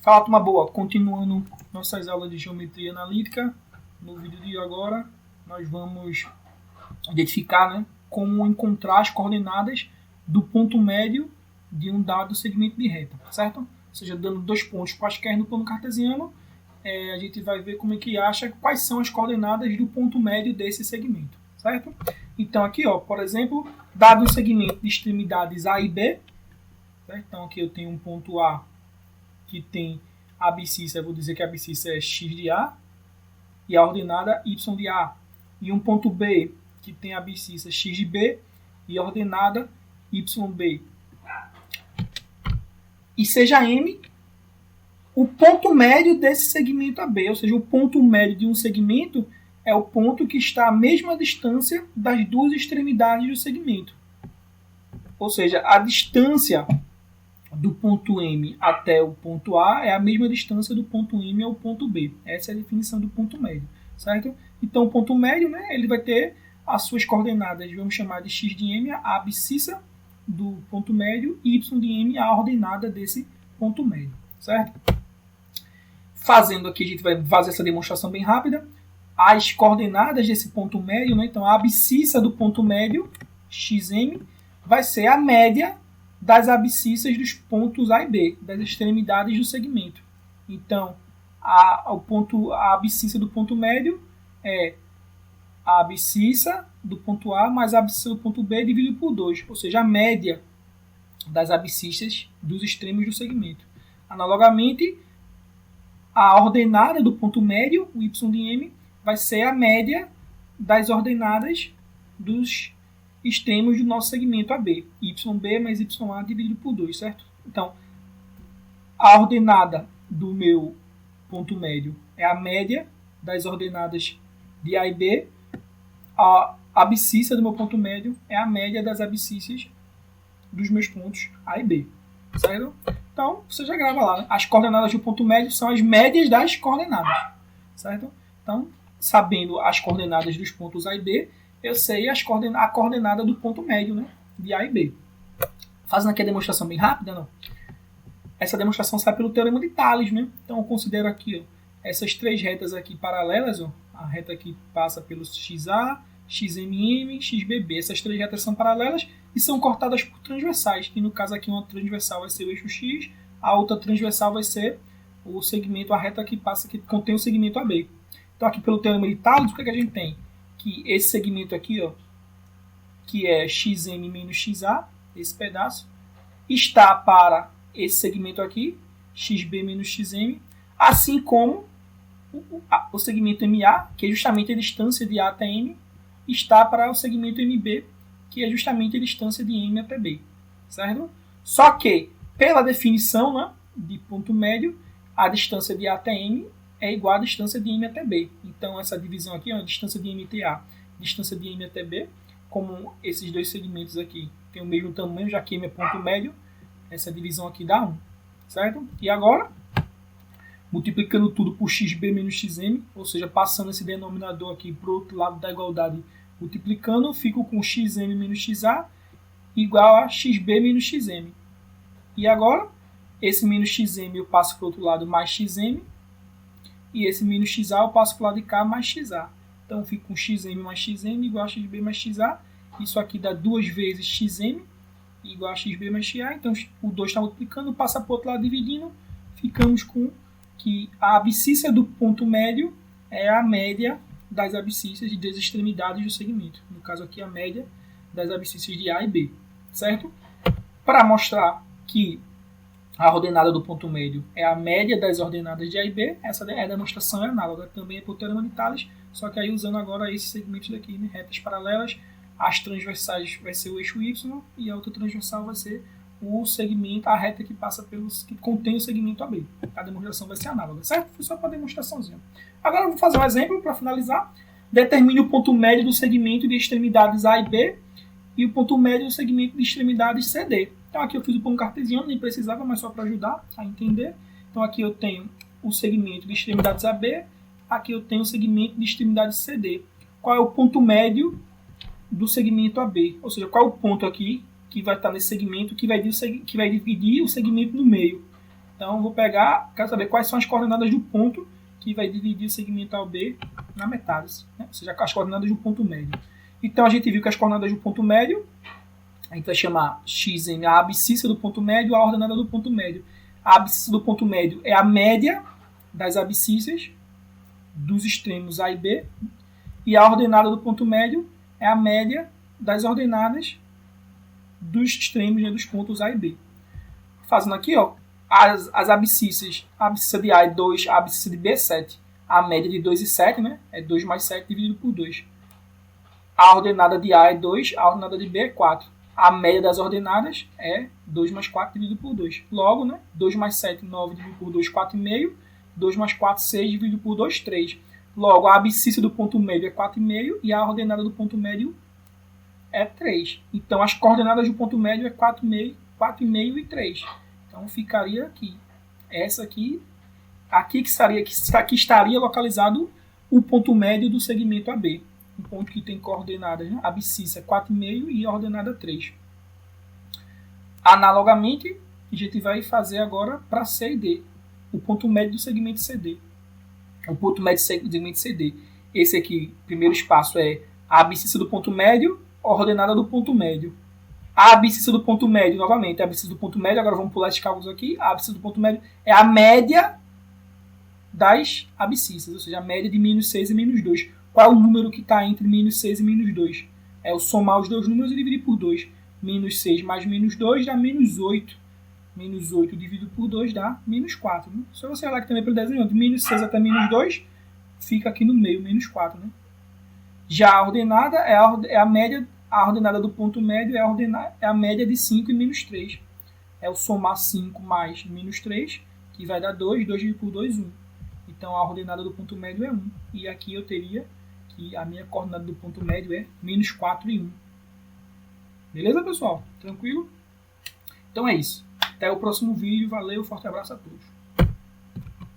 Fala, turma boa. Continuando nossas aulas de geometria analítica, no vídeo de agora nós vamos identificar, né, como encontrar as coordenadas do ponto médio de um dado segmento de reta, certo? Ou seja, dando dois pontos quaisquer no plano cartesiano, a gente vai ver como é que acha quais são as coordenadas do ponto médio desse segmento, certo? Então aqui, ó, por exemplo, dado um segmento de extremidades A e B, certo? Então aqui eu tenho um ponto A que tem a abscissa, eu vou dizer que a abscissa é x de A e a ordenada y de A. E um ponto B que tem a abscissa x de B e a ordenada yb. E seja M o ponto médio desse segmento AB, ou seja, o ponto médio de um segmento é o ponto que está à mesma distância das duas extremidades do segmento. Ou seja, a distância do ponto M até o ponto A é a mesma distância do ponto M ao ponto B. Essa é a definição do ponto médio, certo? Então, o ponto médio, né, ele vai ter as suas coordenadas, vamos chamar de x de M, a abscissa do ponto médio, e y de M, a ordenada desse ponto médio, certo? Fazendo aqui, a gente vai fazer essa demonstração bem rápida. As coordenadas desse ponto médio, né, então a abscissa do ponto médio, xm, vai ser a média das abscissas dos pontos A e B, das extremidades do segmento. Então, a abscissa do ponto médio é a abscissa do ponto A mais a abscissa do ponto B dividido por 2, ou seja, a média das abscissas dos extremos do segmento. Analogamente, a ordenada do ponto médio, o y de M, vai ser a média das ordenadas dos extremos do nosso segmento AB. YB mais YA dividido por 2, certo? Então, a ordenada do meu ponto médio é a média das ordenadas de A e B. A abscissa do meu ponto médio é a média das abscissas dos meus pontos A e B, certo? Então, você já grava lá, né? As coordenadas do ponto médio são as médias das coordenadas, certo? Então, sabendo as coordenadas dos pontos A e B, eu sei a coordenada do ponto médio, né, de A e B. Fazendo aqui a demonstração bem rápida, não. Essa demonstração sai pelo teorema de Tales, né? Então eu considero aqui, ó, essas três retas aqui paralelas, ó, a reta que passa pelos XA, XMM, XBB. Essas três retas são paralelas e são cortadas por transversais, que no caso aqui uma transversal vai ser o eixo X, a outra transversal vai ser o segmento, a reta que passa, que contém o segmento AB. Então aqui pelo teorema de Tales, o que a gente tem? Que esse segmento aqui, ó, que é xm menos xa, esse pedaço, está para esse segmento aqui, xb menos xm, assim como o segmento MA, que é justamente a distância de A até M, está para o segmento MB, que é justamente a distância de M até B, certo? Só que, pela definição, né, de ponto médio, a distância de A até M é igual à distância de M até B. Então, essa divisão aqui, a distância de M até A, distância de M até B, como esses dois segmentos aqui têm o mesmo tamanho, já que M é ponto médio, essa divisão aqui dá 1, certo? E agora, multiplicando tudo por xb menos xm, ou seja, passando esse denominador aqui para o outro lado da igualdade, multiplicando, eu fico com xm menos xa igual a xb menos xm. E agora, esse menos xm eu passo para o outro lado mais xm, e esse menos xa eu passo para o lado de cá mais xa. Então, eu fico com xm mais xm igual a xb mais xa. Isso aqui dá 2 vezes xm igual a xb mais xa. Então, o 2 está multiplicando, passa para o outro lado dividindo. Ficamos com que a abscissa do ponto médio é a média das abscissas das extremidades do segmento. No caso aqui, a média das abscissas de A e B, certo? Para mostrar que a ordenada do ponto médio é a média das ordenadas de A e B, essa demonstração é análoga, também é por teorema de Tales, só que aí usando agora esses segmentos daqui, né? Retas paralelas, as transversais vai ser o eixo Y e a outra transversal vai ser o segmento, a reta que passa que contém o segmento AB. A demonstração vai ser análoga, certo? Foi só para demonstraçãozinha. Agora eu vou fazer um exemplo para finalizar. Determine o ponto médio do segmento de extremidades A e B e o ponto médio do segmento de extremidades CD. Então aqui eu fiz o plano cartesiano, nem precisava, mas só para ajudar a entender. Então aqui eu tenho o segmento de extremidades AB, aqui eu tenho o segmento de extremidades CD. Qual é o ponto médio do segmento AB? Ou seja, qual é o ponto aqui que vai estar nesse segmento que vai dividir o segmento no meio? Então, vou pegar, quero saber quais são as coordenadas do ponto que vai dividir o segmento AB na metade, né? Ou seja, as coordenadas do ponto médio. Então, a gente viu que as coordenadas do ponto médio, a gente vai chamar xm a abscissa do ponto médio, a ordenada do ponto médio. A abscissa do ponto médio é a média das abscissas dos extremos A e B, e a ordenada do ponto médio é a média das ordenadas dos extremos, né, dos pontos A e B. Fazendo aqui, ó, as abscissas, a abscissa de A é 2, a abscissa de B é 7. A média de 2 e 7, né, é 2 mais 7 dividido por 2. A ordenada de A é 2, a ordenada de B é 4. A média das ordenadas é 2 mais 4 dividido por 2. Logo, né, 2 mais 7, 9 dividido por 2, 4,5. 2 mais 4, 6 dividido por 2, 3. Logo, a abscissa do ponto médio é 4,5 e a ordenada do ponto médio é 3. Então, as coordenadas do ponto médio é 4,5 e 3. Então, ficaria aqui. Essa aqui que estaria localizado o ponto médio do segmento AB. Um ponto que tem coordenadas, né? Abscissa 4,5 e ordenada 3. Analogamente, a gente vai fazer agora para C e D. O ponto médio do segmento CD. O ponto médio do segmento CD. Esse aqui, primeiro espaço, é a abscissa do ponto médio, a ordenada do ponto médio. A abscissa do ponto médio, novamente, a abscissa do ponto médio, agora vamos pular esses cálculos aqui. A abscissa do ponto médio é a média das abscissas, ou seja, a média de menos 6 e menos 2. Qual é o número que está entre menos 6 e menos 2? É o somar os dois números e dividir por 2. Menos 6 mais menos 2 dá menos 8. Menos 8 dividido por 2 dá menos 4. Né? Se você olhar aqui também pelo desenho, de menos 6 até menos 2, fica aqui no meio, menos 4. Né? Já a ordenada é a média, a ordenada do ponto médio é a média de 5 e menos 3. É o somar 5 mais menos 3, que vai dar 2, 2 dividido por 2, 1. Então a ordenada do ponto médio é 1. E aqui eu teria que a minha coordenada do ponto médio é menos 4 e 1. Beleza, pessoal? Tranquilo? Então é isso. Até o próximo vídeo. Valeu, forte abraço a todos.